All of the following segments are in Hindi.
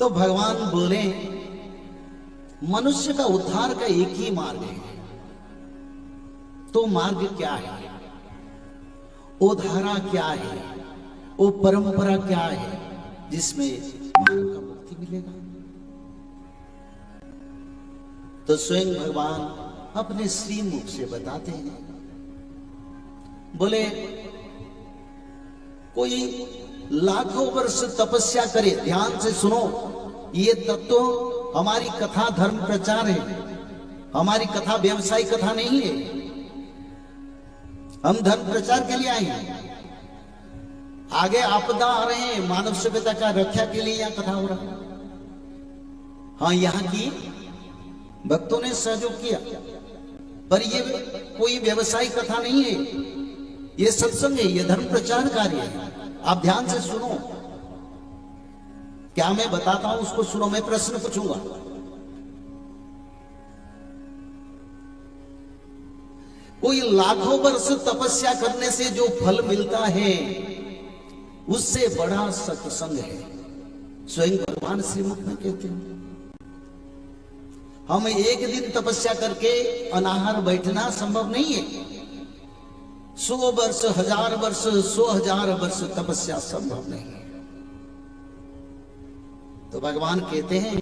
तो भगवान बोले मनुष्य का उद्धार का एक ही मार्ग है। तो मार्ग क्या है, वो धारा क्या है, वो परंपरा क्या है जिसमें मानव का मुक्ति मिलेगा। तो स्वयं भगवान अपने श्री मुख से बताते हैं। बोले कोई लाखों वर्ष तपस्या करे, ध्यान से सुनो, ये तत्व हमारी कथा धर्म प्रचार है, हमारी कथा व्यवसायिक कथा नहीं है। हम धर्म प्रचार के लिए आए हैं। आगे आपदा आ रहे हैं, मानव सभ्यता का रक्षा के लिए यहां कथा हो रहा है। हाँ, यहां की भक्तों ने सहयोग किया, पर ये कोई व्यवसायिक कथा नहीं है, ये सत्संग है, ये धर्म प्रचार कार्य है। आप ध्यान से सुनो, क्या मैं बताता हूं उसको सुनो, मैं प्रश्न पूछूंगा। कोई लाखों वर्ष तपस्या करने से जो फल मिलता है उससे बड़ा सत्संग है, स्वयं भगवान श्रीमुख में कहते हैं। हम एक दिन तपस्या करके अनाहार बैठना संभव नहीं है। 100 वर्ष, 1000 वर्ष, 100,000 वर्ष तपस्या संभव नहीं है। तो भगवान कहते हैं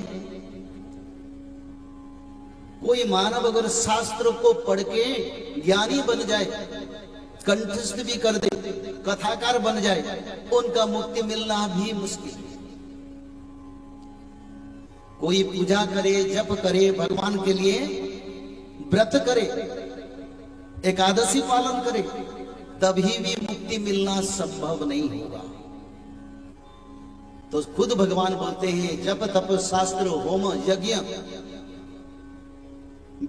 कोई मानव अगर शास्त्र को पढ़ के ज्ञानी बन जाए, कंठस्थ भी कर दे, कथाकार बन जाए, उनका मुक्ति मिलना भी मुश्किल है। कोई पूजा करे, जप करे, भगवान के लिए व्रत करे, एकादशी पालन करे, तभी भी मुक्ति मिलना संभव नहीं होगा। तो खुद भगवान बोलते हैं जप तप शास्त्र होम यज्ञ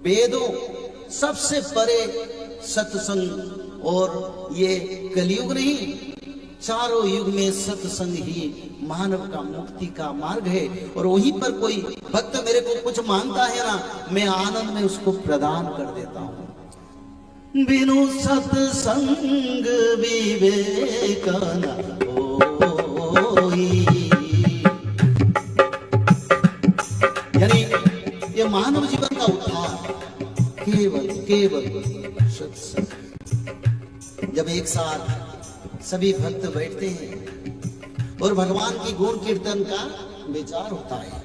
वेदों सबसे परे सत्संग, और ये कलयुग नहीं, चारों युग में सत्संग ही मानव का मुक्ति का मार्ग है। और वहीं पर कोई भक्त मेरे को कुछ मांगता है ना, मैं आनंद में उसको प्रदान कर देता हूं। बिनु सत्संग विवेक न होई, यानी ये मानव जीवन का उद्धार केवल केवल सत्संग। जब एक साथ सभी भक्त बैठते हैं और भगवान की गुण कीर्तन का विचार होता है,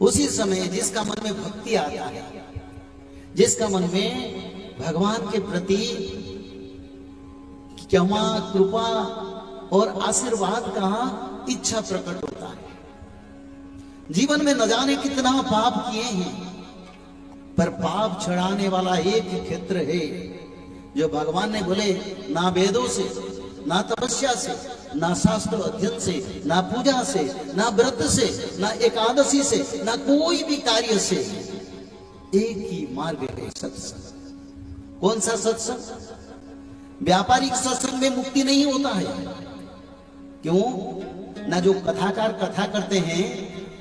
उसी समय जिसका मन में भक्ति आता है, जिसका मन में भगवान के प्रति क्षमा कृपा और आशीर्वाद का इच्छा प्रकट होता है। जीवन में न जाने कितना पाप किए हैं, पर पाप छुड़ाने वाला एक क्षेत्र है जो भगवान ने बोले ना वेदों से, ना तपस्या से, ना शास्त्र अध्ययन से, ना पूजा से, ना व्रत से, ना एकादशी से, ना कोई भी कार्य से, एक ही मार्ग है सत्संग। कौन सा सत्संग? व्यापारिक सत्संग में मुक्ति नहीं होता है। क्यों? ना जो कथाकार कथा करते हैं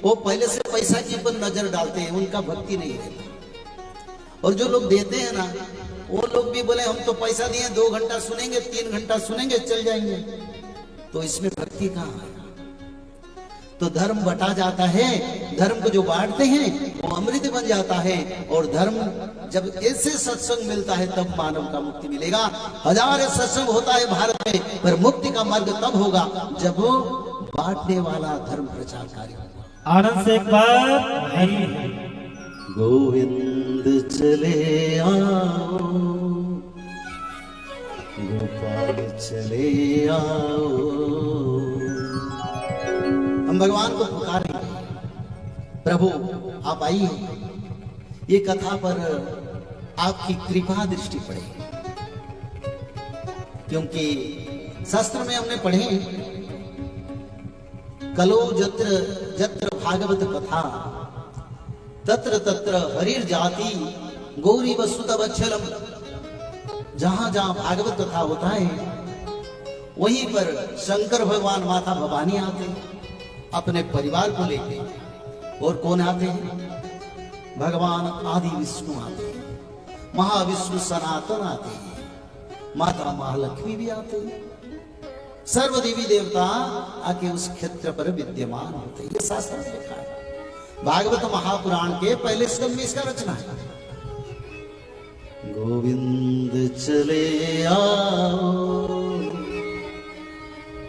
वो पहले से पैसा के ऊपर नजर डालते हैं, उनका भक्ति नहीं रहता। और जो लोग देते हैं ना, वो लोग भी बोले हम तो पैसा दिए, 2 घंटा सुनेंगे, 3 घंटा सुनेंगे, चल जाएंगे। तो इसमें भक्ति कहां है? तो धर्म बटा जाता है, धर्म को जो बांटते हैं वो अमृत बन जाता है। और धर्म जब ऐसे सत्संग मिलता है तब मानव का मुक्ति मिलेगा। 1000 सत्संग होता है भारत में, पर मुक्ति का मार्ग तब होगा जब वो बांटने वाला धर्म प्रचार कार्य होगा। आनंद से एक बार हरि गोविंद चले आओ, गोपाल चले आओ। हम भगवान को पुकारेंगे, प्रभु आप आइए, ये कथा पर आपकी कृपा दृष्टि पड़े। क्योंकि शास्त्र में हमने पढ़े कलो जत्र जत्र भागवत कथा तत्र तत्र हरिर जाति गौरी वसुतवच्छलम। जहां जहां भागवत कथा होता है वहीं पर शंकर भगवान माता भवानी आते हैं अपने परिवार को लेके। और कौन आते हैं? भगवान आदि विष्णु आते हैं, महाविष्णु सनातन आते हैं, माता महालक्ष्मी भी आते हैं। सर्व देवी देवता आके उस क्षेत्र पर विद्यमान होते, ये शास्त्र में लिखा है। भागवत महापुराण के पहले स्कंद में इसका रचना है। गोविंद चले आओ,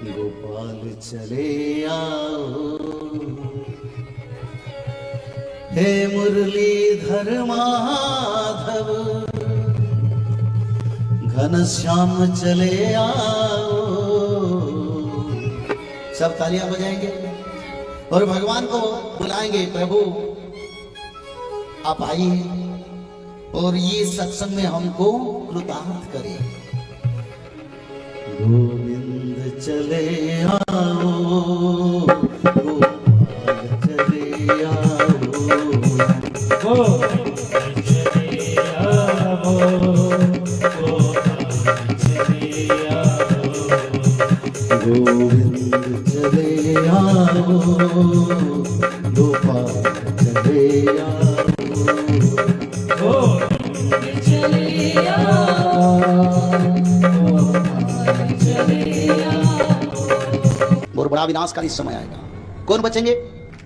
गोपाल चले आओ, हे मुरलीधर माधव घनश्याम चले आओ। सब तालियां बजाएंगे और भगवान को बुलाएंगे, प्रभु आप आइए और ये सत्संग में हमको कृतार्थ करिए। गोविंद चले आओ, गोपाल चले आओ, गोविंद चले आओ, गोपाल चले आओ, गोविंद चले आओ, गोपाल चले आओ, गोविंद चले आओ, गोपाल चले आओ। और बड़ा विनाशकारी समय आएगा। कौन बचेंगे?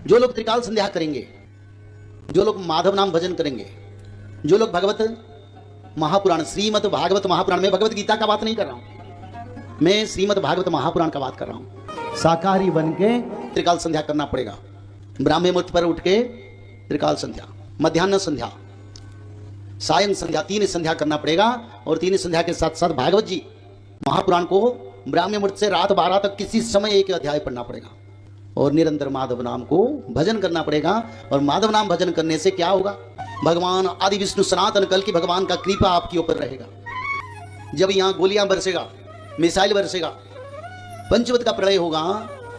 जो लोग त्रिकाल संध्या करेंगे, जो लोग माधव नाम भजन करेंगे, जो लोग भगवत महापुराण, श्रीमद् भागवत महापुराण में भगवत गीता का बात नहीं कर रहा हूं, मैं श्रीमद् भागवत महापुराण का बात कर रहा हूं। शाकाहारी बन के त्रिकाल संध्या करना पड़ेगा। ब्राह्मण मुहूर्त पर उठ के त्रिकाल संध्या, मध्याह्न संध्या, सायं संध्या, 3 संध्या करना पड़ेगा। और 3 संध्या के साथ साथ भागवत जी महापुराण को ब्राह्मण मुहूर्त से रात 12 तक किसी समय एक अध्याय पढ़ना पड़ेगा और निरंतर माधव नाम को भजन करना पड़ेगा। और माधव नाम भजन करने से क्या होगा? भगवान आदि विष्णु सनातन कल की भगवान का कृपा आपके ऊपर रहेगा। जब यहाँ गोलियां बरसेगा, मिसाइल बरसेगा, पंचवत का प्रलय होगा,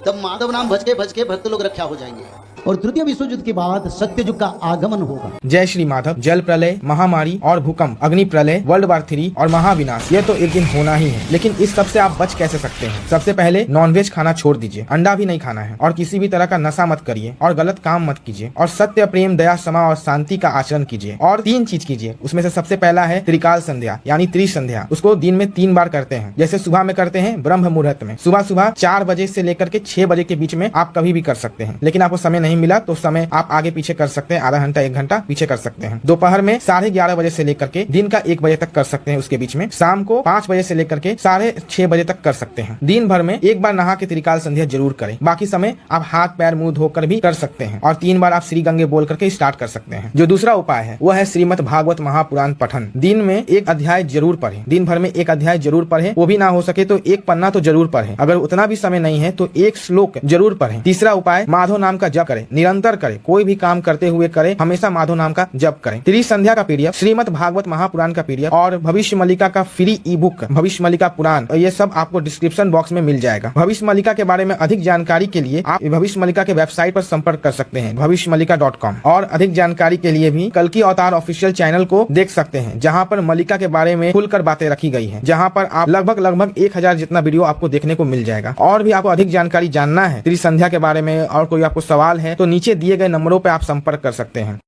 तब माधव नाम भज के भक्त लोग रक्षा हो जाएंगे और तृतीय विश्व युद्ध के बाद सत्य युग का आगमन होगा। जय श्री माधव। जल प्रलय, महामारी और भूकंप, अग्नि प्रलय, वर्ल्ड वार 3 और महाविनाश, ये तो एक दिन होना ही है। लेकिन इस सब से आप बच कैसे सकते हैं? सबसे पहले नॉनवेज खाना छोड़ दीजिए, अंडा भी नहीं खाना है, और किसी भी तरह का नशा मत करिए, और गलत काम मत कीजिए, और सत्य, प्रेम, दया, क्षमा और शांति का आचरण कीजिए। और 3 चीज कीजिए। उसमें से सबसे पहला है त्रिकाल संध्या यानी त्रिसंध्या। उसको दिन में 3 बार करते हैं। जैसे सुबह में करते हैं ब्रह्म मुहूर्त में, सुबह 4 बजे से लेकर के 6 बजे के बीच में आप कभी भी कर सकते हैं। लेकिन आपको समय नहीं मिला तो समय आप आगे पीछे कर सकते हैं, आधा घंटा 1 घंटा पीछे कर सकते हैं। दोपहर में 11:30 बजे से लेकर के दिन का 1 बजे तक कर सकते हैं। उसके बीच में शाम को 5 बजे से लेकर के 6:30 बजे तक कर सकते हैं। दिन भर में 1 बार नहा के त्रिकाल संध्या जरूर करें। बाकी समय आप हाथ पैर मुंह धोकर भी कर सकते हैं और 3 बार आप श्री गंगे बोल करके स्टार्ट कर सकते हैं। जो दूसरा उपाय है वो है श्रीमद् भागवत महापुराण पठन। दिन में 1 अध्याय जरूर पढ़े, दिन भर में 1 अध्याय जरूर पढ़े। वो भी ना हो सके तो 1 पन्ना तो जरूर पढ़े। अगर उतना भी समय नहीं है तो 1 श्लोक जरूर पढ़े। तीसरा उपाय माधव नाम का जप करें, निरंतर करें, कोई भी काम करते हुए करें, हमेशा माधव नाम का जप करें। त्रिसंध्या का पीडीएफ, श्रीमद् भागवत महापुराण का पीडीएफ और भविष्य मल्लिका का फ्री ई बुक भविष्य मल्लिका पुराण, ये सब आपको डिस्क्रिप्शन बॉक्स में मिल जाएगा। भविष्य मल्लिका के बारे में अधिक जानकारी के लिए आप भविष्य मल्लिका के वेबसाइट पर संपर्क कर सकते हैं भविष्यमल्लिका.com। और अधिक जानकारी के लिए भी कल्कि अवतार ऑफिशियल चैनल को देख सकते हैं, जहाँ पर मल्लिका के बारे में खुलकर बातें रखी गई है, जहाँ पर आप लगभग 1000 जितना वीडियो आपको देखने को मिल जाएगा। और भी आपको अधिक जानकारी जानना है त्रिसंध्या के बारे में और कोई आपको सवाल है तो नीचे दिए गए नंबरों पर आप संपर्क कर सकते हैं।